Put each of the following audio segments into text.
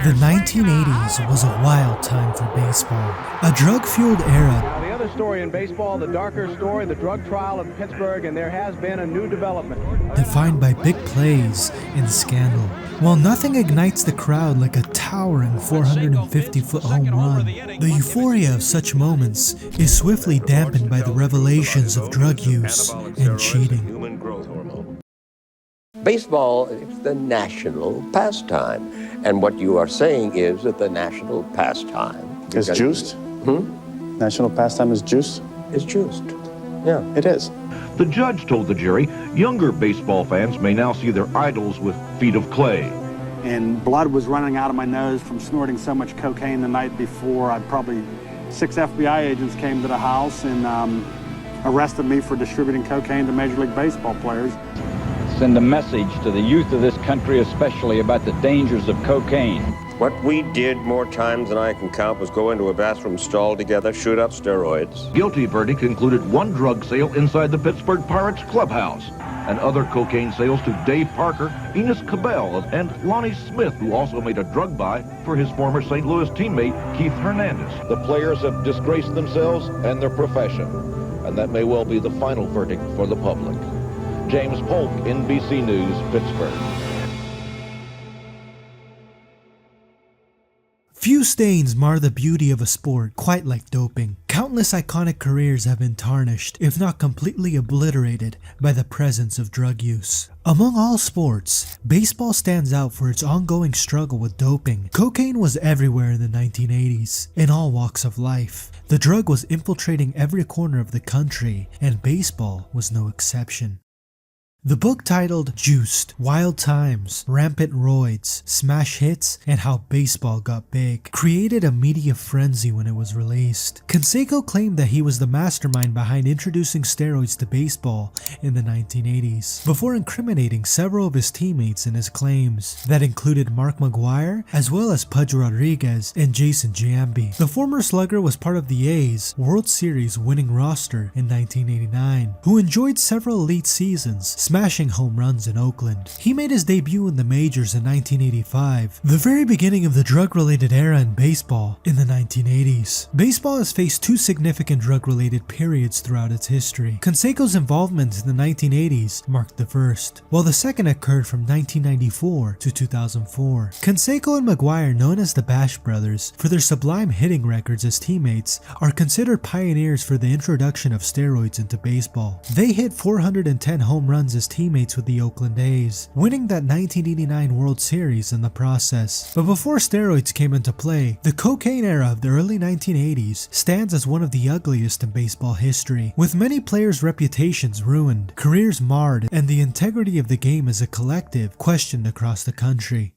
The 1980s was a wild time for baseball, a drug-fueled era. Now the other story in baseball, the darker story, the drug trial of Pittsburgh, and there has been a new development. Defined by big plays and scandal. While nothing ignites the crowd like a towering 450-foot home run, the euphoria of such moments is swiftly dampened by the revelations of drug use and cheating. Baseball is the national pastime, and what you are saying is that the national pastime is juiced. National pastime is juiced. Is juiced. Yeah, it is. The judge told the jury younger baseball fans may now see their idols with feet of clay. And blood was running out of my nose from snorting so much cocaine the night before. Probably 6 FBI agents came to the house and arrested me for distributing cocaine to Major League Baseball players. Send a message to the youth of this country, especially about the dangers of cocaine. What we did more times than I can count was go into a bathroom stall together, shoot up steroids. Guilty verdict included one drug sale inside the Pittsburgh Pirates clubhouse, and other cocaine sales to Dave Parker, Enos Cabell, and Lonnie Smith, who also made a drug buy for his former St. Louis teammate, Keith Hernandez. The players have disgraced themselves and their profession, and that may well be the final verdict for the public. James Polk, NBC News, Pittsburgh. Few stains mar the beauty of a sport quite like doping. Countless iconic careers have been tarnished, if not completely obliterated, by the presence of drug use. Among all sports, baseball stands out for its ongoing struggle with doping. Cocaine was everywhere in the 1980s, in all walks of life. The drug was infiltrating every corner of the country, and baseball was no exception. The book titled Juiced, Wild Times, Rampant Roids, Smash Hits, and How Baseball Got Big created a media frenzy when it was released. Canseco claimed that he was the mastermind behind introducing steroids to baseball in the 1980s, before incriminating several of his teammates in his claims that included Mark McGwire, as well as Pudge Rodriguez and Jason Giambi. The former slugger was part of the A's World Series winning roster in 1989, who enjoyed several elite seasons, smashing home runs in Oakland. He made his debut in the majors in 1985, the very beginning of the drug-related era in baseball in the 1980s. Baseball has faced two significant drug-related periods throughout its history. Canseco's involvement in the 1980s marked the first, while the second occurred from 1994 to 2004. Canseco and McGwire, known as the Bash Brothers for their sublime hitting records as teammates, are considered pioneers for the introduction of steroids into baseball. They hit 410 home runs as teammates with the Oakland A's, winning that 1989 World Series in the process. But before steroids came into play, the cocaine era of the early 1980s stands as one of the ugliest in baseball history, with many players' reputations ruined, careers marred, and the integrity of the game as a collective questioned across the country.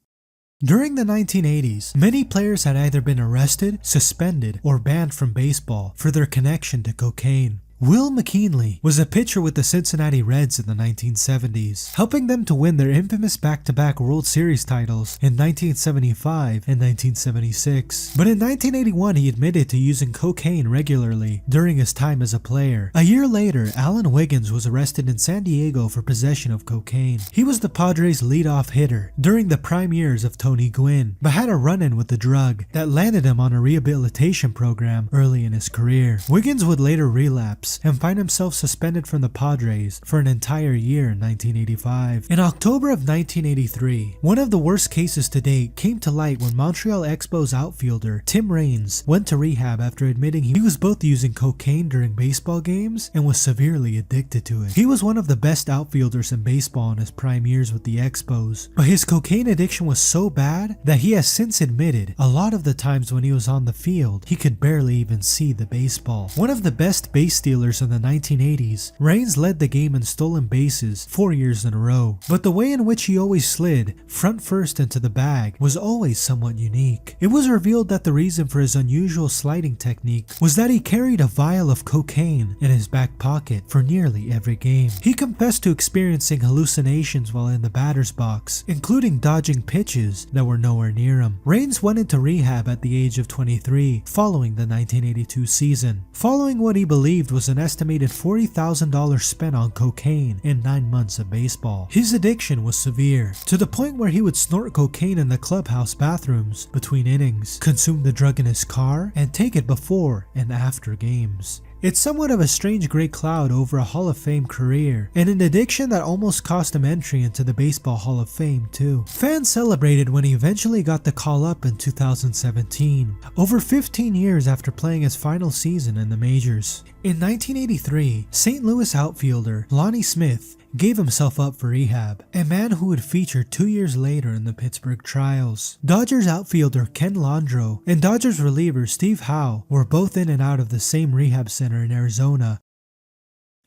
During the 1980s, many players had either been arrested, suspended, or banned from baseball for their connection to cocaine. Will McKinley was a pitcher with the Cincinnati Reds in the 1970s, helping them to win their infamous back-to-back World Series titles in 1975 and 1976. But in 1981, he admitted to using cocaine regularly during his time as a player. A year later, Alan Wiggins was arrested in San Diego for possession of cocaine. He was the Padres' leadoff hitter during the prime years of Tony Gwynn, but had a run-in with the drug that landed him on a rehabilitation program early in his career. Wiggins would later relapse and find himself suspended from the Padres for an entire year in 1985. In October of 1983, one of the worst cases to date came to light when Montreal Expos outfielder Tim Raines went to rehab after admitting he was both using cocaine during baseball games and was severely addicted to it. He was one of the best outfielders in baseball in his prime years with the Expos, but his cocaine addiction was so bad that he has since admitted a lot of the times when he was on the field, he could barely even see the baseball. One of the best base stealers in the 1980s, Raines led the game in stolen bases 4 years in a row, but the way in which he always slid front first into the bag was always somewhat unique. It was revealed that the reason for his unusual sliding technique was that he carried a vial of cocaine in his back pocket for nearly every game. He confessed to experiencing hallucinations while in the batter's box, including dodging pitches that were nowhere near him. Raines went into rehab at the age of 23 following the 1982 season. Following what he believed was was an estimated $40,000 spent on cocaine in 9 months of baseball. His addiction was severe, to the point where he would snort cocaine in the clubhouse bathrooms between innings, consume the drug in his car, and take it before and after games. It's somewhat of a strange gray cloud over a Hall of Fame career, and an addiction that almost cost him entry into the Baseball Hall of Fame too. Fans celebrated when he eventually got the call up in 2017, over 15 years after playing his final season in the majors. In 1983, St. Louis outfielder Lonnie Smith gave himself up for rehab, a man who would feature 2 years later in the Pittsburgh trials. Dodgers outfielder Ken Landreau and Dodgers reliever Steve Howe were both in and out of the same rehab center in Arizona.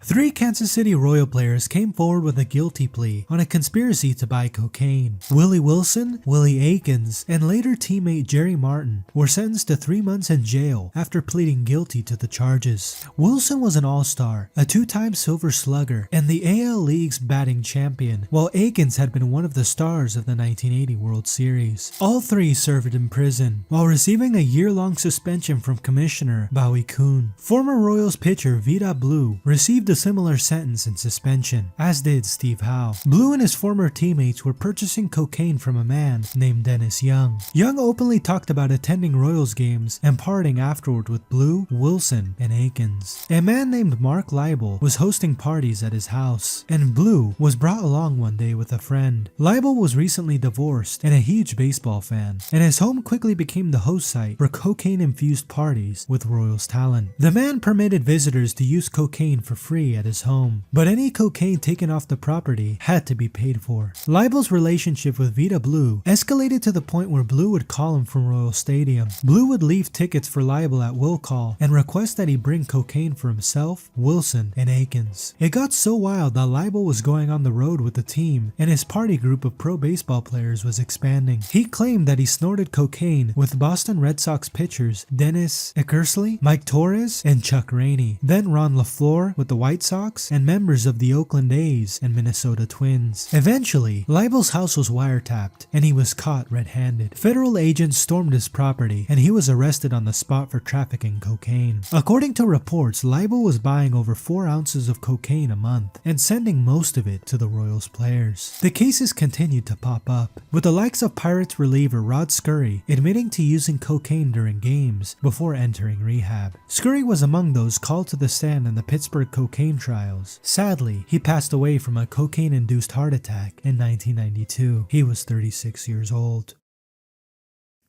3 Kansas City Royal players came forward with a guilty plea on a conspiracy to buy cocaine. Willie Wilson, Willie Aikens, and later teammate Jerry Martin were sentenced to 3 months in jail after pleading guilty to the charges. Wilson was an all-star, a 2-time Silver Slugger, and the AL League's batting champion, while Aikens had been one of the stars of the 1980 World Series. All 3 served in prison, while receiving a year-long suspension from Commissioner Bowie Kuhn. Former Royals pitcher Vida Blue received a similar sentence and suspension, as did Steve Howe. Blue and his former teammates were purchasing cocaine from a man named Dennis Young. Young openly talked about attending Royals games and partying afterward with Blue, Wilson, and Aikens. A man named Mark Leibel was hosting parties at his house, and Blue was brought along one day with a friend. Leibel was recently divorced and a huge baseball fan, and his home quickly became the host site for cocaine-infused parties with Royals talent. The man permitted visitors to use cocaine for free at his home, but any cocaine taken off the property had to be paid for. Leibel's relationship with Vida Blue escalated to the point where Blue would call him from Royal Stadium. Blue would leave tickets for Leibel at will call and request that he bring cocaine for himself, Wilson, and Aikens. It got so wild that Leibel was going on the road with the team, and his party group of pro baseball players was expanding. He claimed that he snorted cocaine with Boston Red Sox pitchers Dennis Eckersley, Mike Torres, and Chuck Rainey, then Ron LaFleur with the White Sox, and members of the Oakland A's and Minnesota Twins. Eventually, Leibel's house was wiretapped, and he was caught red-handed. Federal agents stormed his property, and he was arrested on the spot for trafficking cocaine. According to reports, Leibel was buying over 4 ounces of cocaine a month, and sending most of it to the Royals players. The cases continued to pop up, with the likes of Pirates reliever Rod Scurry admitting to using cocaine during games before entering rehab. Scurry was among those called to the stand in the Pittsburgh cocaine trials. Sadly, he passed away from a cocaine-induced heart attack in 1992. He was 36 years old.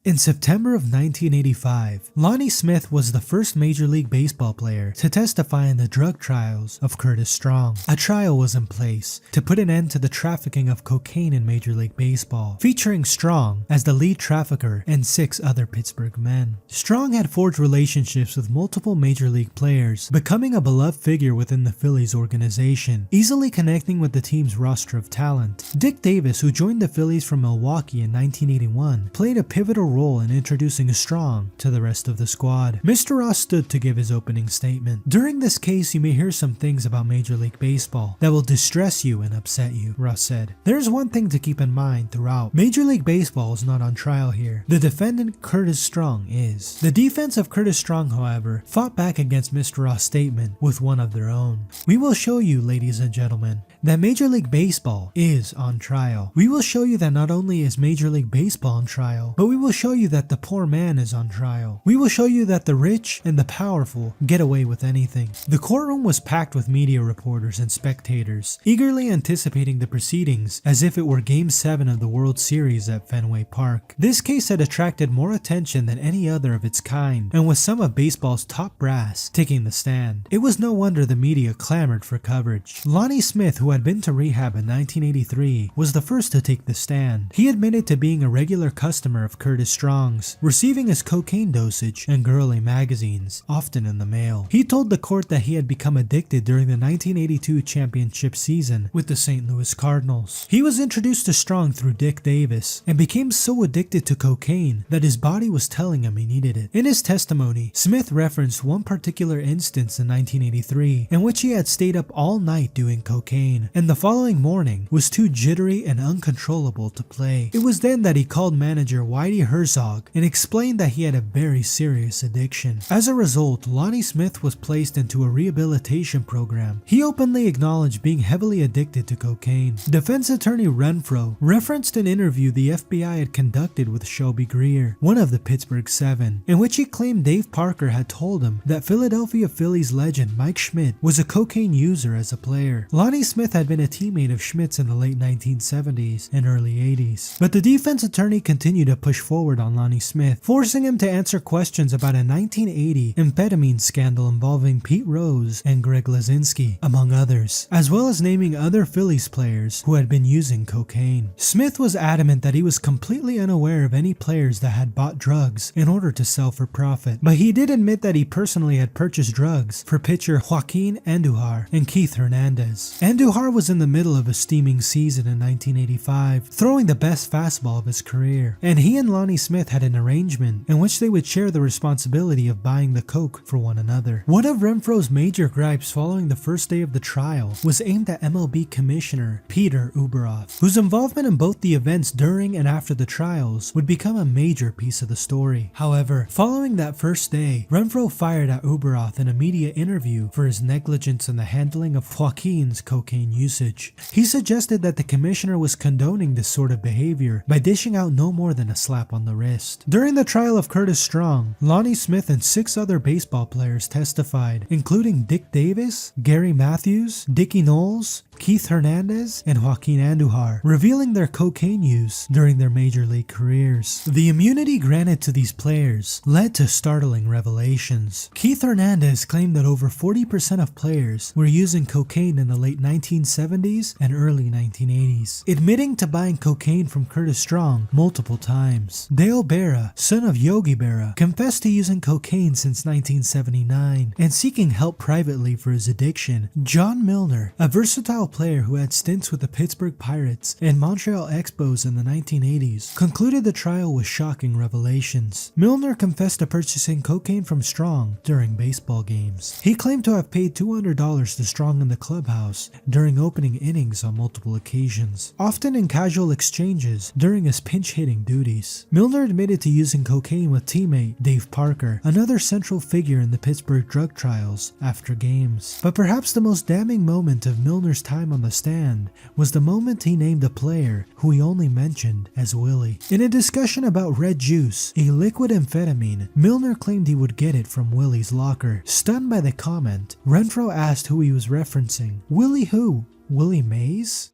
In September of 1985, Lonnie Smith was the first Major League Baseball player to testify in the drug trials of Curtis Strong. A trial was in place to put an end to the trafficking of cocaine in Major League Baseball, featuring Strong as the lead trafficker and 6 other Pittsburgh men. Strong had forged relationships with multiple Major League players, becoming a beloved figure within the Phillies organization, easily connecting with the team's roster of talent. Dick Davis, who joined the Phillies from Milwaukee in 1981, played a pivotal role in introducing Strong to the rest of the squad. Mr. Ross stood to give his opening statement. During this case, you may hear some things about Major League Baseball that will distress you and upset you, Ross said. There's one thing to keep in mind throughout. Major League Baseball is not on trial here. The defendant, Curtis Strong, is. The defense of Curtis Strong, however, fought back against Mr. Ross' statement with one of their own. We will show you, ladies and gentlemen, that Major League Baseball is on trial. We will show you that not only is Major League Baseball on trial, but we will show you that the poor man is on trial. We will show you that the rich and the powerful get away with anything. The courtroom was packed with media reporters and spectators, eagerly anticipating the proceedings as if it were Game 7 of the World Series at Fenway Park. This case had attracted more attention than any other of its kind, and with some of baseball's top brass taking the stand. It was no wonder the media clamored for coverage. Lonnie Smith, who had been to rehab in 1983, was the first to take the stand. He admitted to being a regular customer of Curtis Strong's, receiving his cocaine dosage and girly magazines, often in the mail. He told the court that he had become addicted during the 1982 championship season with the St. Louis Cardinals. He was introduced to Strong through Dick Davis and became so addicted to cocaine that his body was telling him he needed it. In his testimony, Smith referenced one particular instance in 1983 in which he had stayed up all night doing cocaine. cocaine, and the following morning was too jittery and uncontrollable to play. It was then that he called manager Whitey Herzog and explained that he had a very serious addiction. As a result, Lonnie Smith was placed into a rehabilitation program. He openly acknowledged being heavily addicted to cocaine. Defense attorney Renfro referenced an interview the FBI had conducted with Shelby Greer, one of the Pittsburgh Seven, in which he claimed Dave Parker had told him that Philadelphia Phillies legend Mike Schmidt was a cocaine user as a player. Lonnie Smith had been a teammate of Schmidt's in the late 1970s and early 80s, but the defense attorney continued to push forward on Lonnie Smith, forcing him to answer questions about a 1980 amphetamine scandal involving Pete Rose and Greg Lazinski, among others, as well as naming other Phillies players who had been using cocaine. Smith was adamant that he was completely unaware of any players that had bought drugs in order to sell for profit, but he did admit that he personally had purchased drugs for pitcher Joaquin Andujar and Keith Hernandez. Andujar was in the middle of a steaming season in 1985, throwing the best fastball of his career, and he and Lonnie Smith had an arrangement in which they would share the responsibility of buying the coke for one another. One of Renfro's major gripes following the first day of the trial was aimed at MLB Commissioner Peter Ueberroth, whose involvement in both the events during and after the trials would become a major piece of the story. However, following that first day, Renfro fired at Ueberroth in a media interview for his negligence in the handling of Joaquin's cocaine usage. He suggested that the commissioner was condoning this sort of behavior by dishing out no more than a slap on the wrist. During the trial of Curtis Strong, Lonnie Smith and 6 other baseball players testified, including Dick Davis, Gary Matthews, Dickie Knowles, Keith Hernandez, and Joaquin Andujar, revealing their cocaine use during their major league careers. The immunity granted to these players led to startling revelations. Keith Hernandez claimed that over 40% of players were using cocaine in the late 1970s and early 1980s, admitting to buying cocaine from Curtis Strong multiple times. Dale Berra, son of Yogi Berra, confessed to using cocaine since 1979 and seeking help privately for his addiction. John Milner, a versatile player who had stints with the Pittsburgh Pirates and Montreal Expos in the 1980s, concluded the trial with shocking revelations. Milner confessed to purchasing cocaine from Strong during baseball games. He claimed to have paid $200 to Strong in the clubhouse during opening innings on multiple occasions, often in casual exchanges during his pinch-hitting duties. Milner admitted to using cocaine with teammate Dave Parker, another central figure in the Pittsburgh drug trials, after games. But perhaps the most damning moment of Milner's time on the stand was the moment he named a player who he only mentioned as Willie. In a discussion about red juice, a liquid amphetamine, Milner claimed he would get it from Willie's locker. Stunned by the comment, Renfro asked who he was referencing. Willie who? Willie Mays?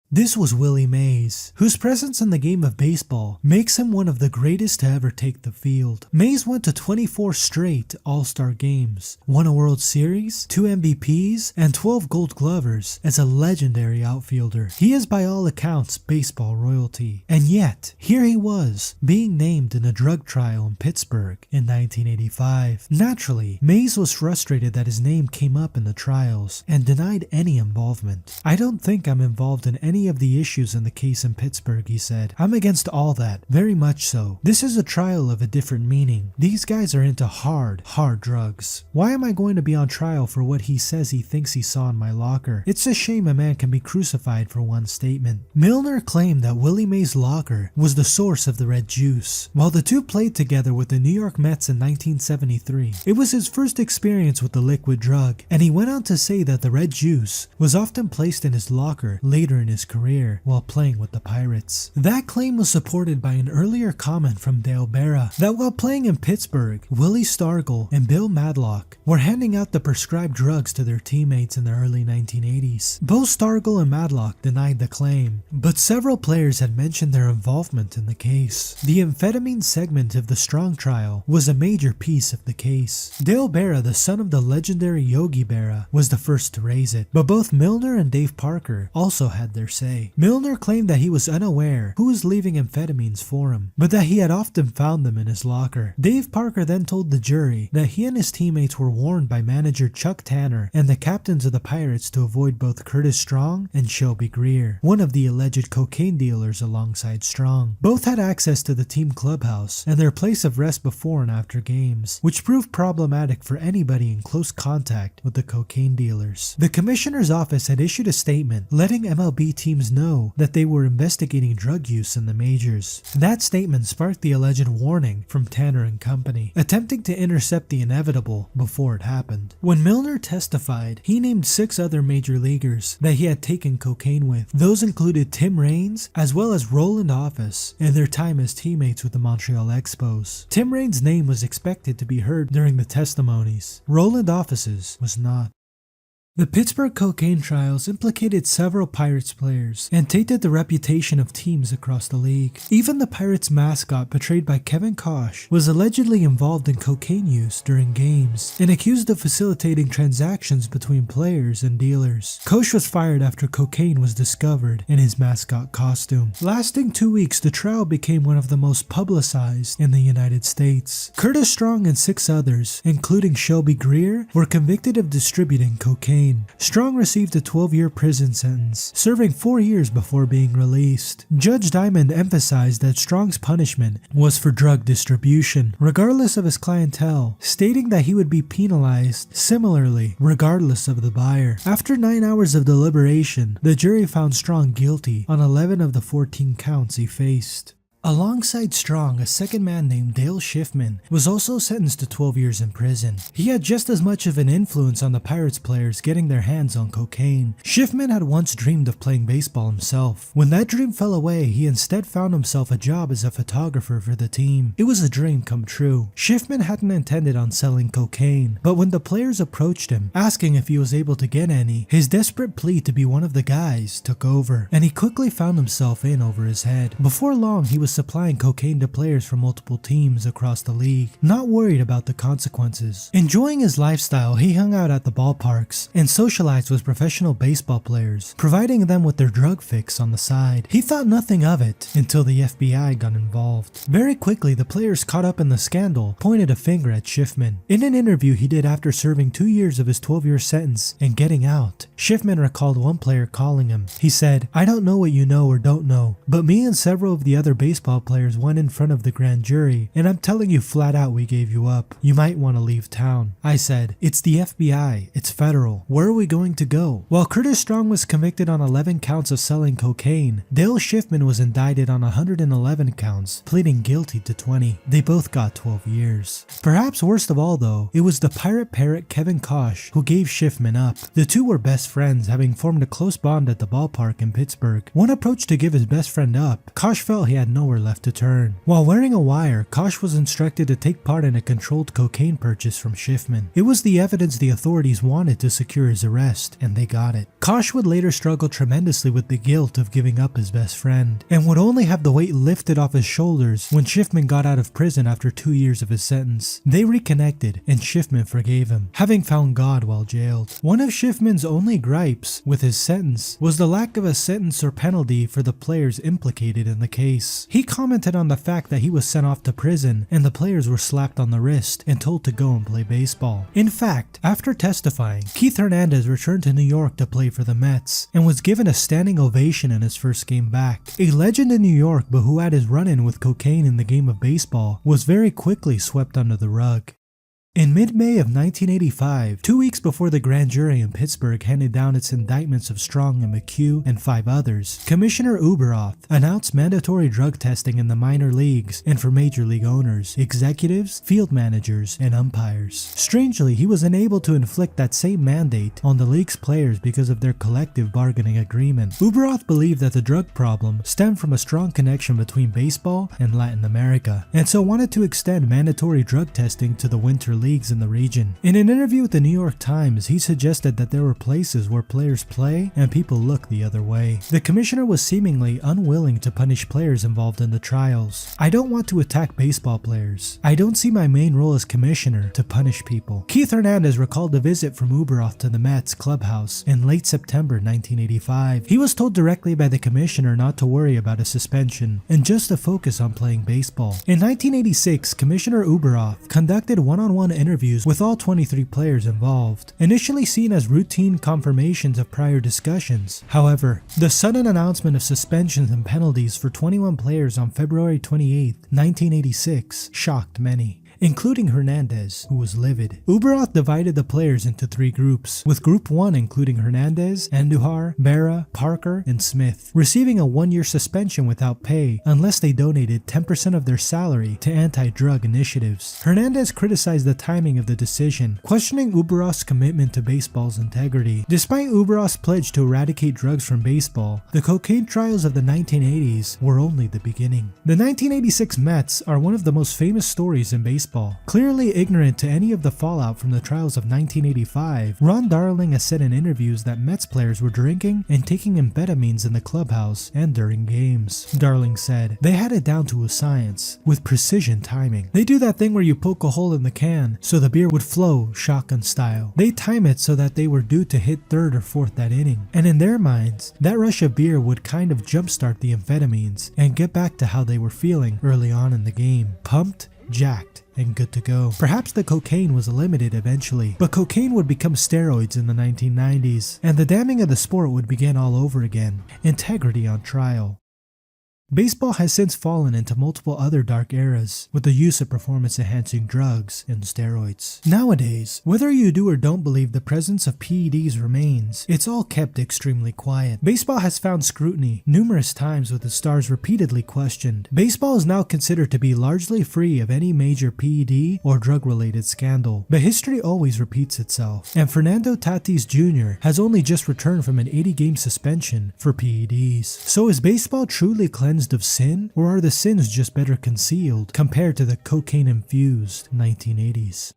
This was Willie Mays, whose presence in the game of baseball makes him one of the greatest to ever take the field. Mays went to 24 straight All-Star games, won a World Series, 2 MVPs, and 12 Gold Glovers as a legendary outfielder. He is by all accounts baseball royalty. And yet, here he was, being named in a drug trial in Pittsburgh in 1985. Naturally, Mays was frustrated that his name came up in the trials and denied any involvement. "I don't think I'm involved in any of the issues in the case in Pittsburgh," he said. "I'm against all that, very much so. This is a trial of a different meaning. These guys are into hard drugs. Why am I going to be on trial for what he says he thinks he saw in my locker? It's a shame a man can be crucified for one statement." Milner claimed that Willie Mays' locker was the source of the red juice. While the two played together with the New York Mets in 1973, it was his first experience with the liquid drug, and he went on to say that the red juice was often placed in his locker later in his career while playing with the Pirates. That claim was supported by an earlier comment from Dale Berra that while playing in Pittsburgh, Willie Stargell and Bill Madlock were handing out the prescribed drugs to their teammates in the early 1980s. Both Stargell and Madlock denied the claim, but several players had mentioned their involvement in the case. The amphetamine segment of the Strong trial was a major piece of the case. Dale Berra, the son of the legendary Yogi Berra, was the first to raise it, but both Milner and Dave Parker also had their se. Milner claimed that he was unaware who was leaving amphetamines for him, but that he had often found them in his locker. Dave Parker then told the jury that he and his teammates were warned by manager Chuck Tanner and the captains of the Pirates to avoid both Curtis Strong and Shelby Greer, one of the alleged cocaine dealers alongside Strong. Both had access to the team clubhouse and their place of rest before and after games, which proved problematic for anybody in close contact with the cocaine dealers. The commissioner's office had issued a statement letting MLB teams know that they were investigating drug use in the majors. That statement sparked the alleged warning from Tanner and company, attempting to intercept the inevitable before it happened. When Milner testified, he named 6 other major leaguers that he had taken cocaine with. Those included Tim Raines as well as Roland Office and their time as teammates with the Montreal Expos. Tim Raines' name was expected to be heard during the testimonies. Roland Office's was not. The Pittsburgh cocaine trials implicated several Pirates players and tainted the reputation of teams across the league. Even the Pirates mascot, portrayed by Kevin Koch, was allegedly involved in cocaine use during games and accused of facilitating transactions between players and dealers. Koch was fired after cocaine was discovered in his mascot costume. Lasting 2 weeks, the trial became one of the most publicized in the United States. Curtis Strong and 6 others, including Shelby Greer, were convicted of distributing cocaine. Strong received a 12-year prison sentence, serving 4 years before being released. Judge Diamond emphasized that Strong's punishment was for drug distribution, regardless of his clientele, stating that he would be penalized similarly, regardless of the buyer. After 9 hours of deliberation, the jury found Strong guilty on 11 of the 14 counts he faced. Alongside Strong, a second man named Dale Shiffman was also sentenced to 12 years in prison. He had just as much of an influence on the Pirates players getting their hands on cocaine. Shiffman had once dreamed of playing baseball himself. When that dream fell away, he instead found himself a job as a photographer for the team. It was a dream come true. Shiffman hadn't intended on selling cocaine, but when the players approached him, asking if he was able to get any, his desperate plea to be one of the guys took over, and he quickly found himself in over his head. Before long, he was supplying cocaine to players from multiple teams across the league, not worried about the consequences. Enjoying his lifestyle, he hung out at the ballparks and socialized with professional baseball players, providing them with their drug fix on the side. He thought nothing of it until the FBI got involved. Very quickly, the players caught up in the scandal pointed a finger at Shiffman. In an interview he did after serving 2 years of his 12-year sentence and getting out, Shiffman recalled one player calling him. He said, "I don't know what you know or don't know, but me and several of the other baseball players went in front of the grand jury, and I'm telling you flat out we gave you up. You might want to leave town." I said, "It's the FBI. It's federal. Where are we going to go?" While Curtis Strong was convicted on 11 counts of selling cocaine, Dale Shiffman was indicted on 111 counts, pleading guilty to 20. They both got 12 years. Perhaps worst of all though, it was the pirate parrot Kevin Koch who gave Shiffman up. The two were best friends, having formed a close bond at the ballpark in Pittsburgh. When approached to give his best friend up, Koch felt he had nowhere left to turn. While wearing a wire, Koch was instructed to take part in a controlled cocaine purchase from Shiffman. It was the evidence the authorities wanted to secure his arrest, and they got it. Koch would later struggle tremendously with the guilt of giving up his best friend, and would only have the weight lifted off his shoulders when Shiffman got out of prison after 2 years of his sentence. They reconnected, and Shiffman forgave him, having found God while jailed. One of Shiffman's only gripes with his sentence was the lack of a sentence or penalty for the players implicated in the case. He commented on the fact that he was sent off to prison and the players were slapped on the wrist and told to go and play baseball. In fact, after testifying, Keith Hernandez returned to New York to play for the Mets and was given a standing ovation in his first game back. A legend in New York, but who had his run-in with cocaine in the game of baseball, was very quickly swept under the rug. In mid-May of 1985, 2 weeks before the grand jury in Pittsburgh handed down its indictments of Strong and McHugh and 5 others, Commissioner Uberoth announced mandatory drug testing in the minor leagues and for major league owners, executives, field managers, and umpires. Strangely, he was unable to inflict that same mandate on the league's players because of their collective bargaining agreement. Uberoth believed that the drug problem stemmed from a strong connection between baseball and Latin America, and so wanted to extend mandatory drug testing to the winter league leagues in the region. In an interview with the New York Times, he suggested that there were places where players play and people look the other way. The commissioner was seemingly unwilling to punish players involved in the trials. "I don't want to attack baseball players. I don't see my main role as commissioner to punish people." Keith Hernandez recalled a visit from Uberoth to the Mets clubhouse in late September 1985. He was told directly by the commissioner not to worry about a suspension and just to focus on playing baseball. In 1986, Commissioner Uberoth conducted one-on-one interviews with all 23 players involved, initially seen as routine confirmations of prior discussions. However, the sudden announcement of suspensions and penalties for 21 players on February 28, 1986 shocked many, including Hernandez, who was livid. Uberoth divided the players into 3 groups, with Group 1 including Hernandez, Andujar, Berra, Parker, and Smith, receiving a 1-year suspension without pay unless they donated 10% of their salary to anti-drug initiatives. Hernandez criticized the timing of the decision, questioning Uberoth's commitment to baseball's integrity. Despite Uberoth's pledge to eradicate drugs from baseball, the cocaine trials of the 1980s were only the beginning. The 1986 Mets are one of the most famous stories in baseball. Clearly ignorant to any of the fallout from the trials of 1985, Ron Darling has said in interviews that Mets players were drinking and taking amphetamines in the clubhouse and during games. Darling said, "They had it down to a science, with precision timing. They do that thing where you poke a hole in the can so the beer would flow shotgun style. They time it so that they were due to hit 3rd or 4th that inning. And in their minds, that rush of beer would kind of jumpstart the amphetamines and get back to how they were feeling early on in the game. Pumped, jacked, and good to go." Perhaps the cocaine was limited eventually, but cocaine would become steroids in the 1990s, and the damning of the sport would begin all over again. Integrity on trial. Baseball has since fallen into multiple other dark eras with the use of performance-enhancing drugs and steroids. Nowadays, whether you do or don't believe the presence of PEDs remains, it's all kept extremely quiet. Baseball has found scrutiny numerous times with its stars repeatedly questioned. Baseball is now considered to be largely free of any major PED or drug-related scandal, but history always repeats itself, and Fernando Tatis Jr. has only just returned from an 80-game suspension for PEDs. So is baseball truly cleansed of sin, or are the sins just better concealed compared to the cocaine-infused 1980s?